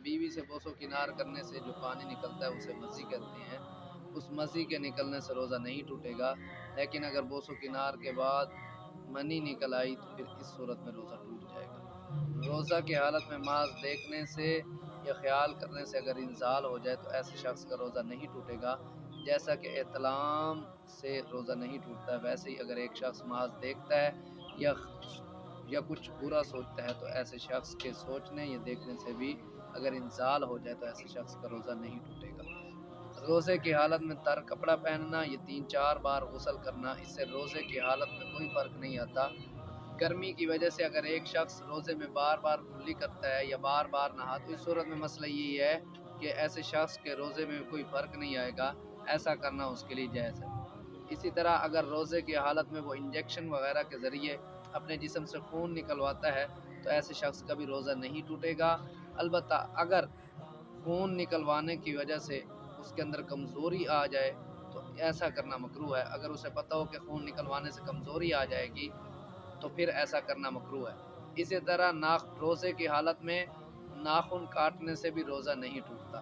بیوی سے بوس و کنار کرنے سے جو پانی نکلتا ہے اسے مزی کہتے ہیں، اس مزی کے نکلنے سے روزہ نہیں ٹوٹے گا، لیکن اگر بوس و کنار کے بعد منی نکل آئی تو پھر اس صورت میں روزہ ٹوٹ جائے گا۔ روزہ کی حالت میں محض دیکھنے سے یا خیال کرنے سے اگر انزال ہو جائے تو ایسے شخص کا روزہ نہیں ٹوٹے گا، جیسا کہ احتلام سے روزہ نہیں ٹوٹتا ہے، ویسے ہی اگر ایک شخص محض دیکھتا ہے یا کچھ برا سوچتا ہے تو ایسے شخص کے سوچنے یا دیکھنے سے بھی اگر انزال ہو جائے تو ایسے شخص کا روزہ نہیں ٹوٹے گا۔ روزے کی حالت میں تر کپڑا پہننا یا 3-4 بار غسل کرنا، اس سے روزے کی حالت میں کوئی فرق نہیں آتا۔ گرمی کی وجہ سے اگر ایک شخص روزے میں بار بار کلی کرتا ہے یا بار بار نہا تو اس صورت میں مسئلہ یہی ہے کہ ایسے شخص کے روزے میں کوئی فرق نہیں آئے گا، ایسا کرنا اس کے لیے جائز ہے۔ اسی طرح اگر روزے کی حالت میں وہ انجیکشن وغیرہ کے ذریعے اپنے جسم سے خون نکلواتا ہے تو ایسے شخص کا بھی روزہ نہیں ٹوٹے گا، البتہ اگر خون نکلوانے کی وجہ سے اس کے اندر کمزوری آ جائے تو ایسا کرنا مکروہ ہے۔ اگر اسے پتہ ہو کہ خون نکلوانے سے کمزوری آ جائے گی تو پھر ایسا کرنا مکروہ ہے۔ اسی طرح روزے کی حالت میں ناخن کاٹنے سے بھی روزہ نہیں ٹوٹتا۔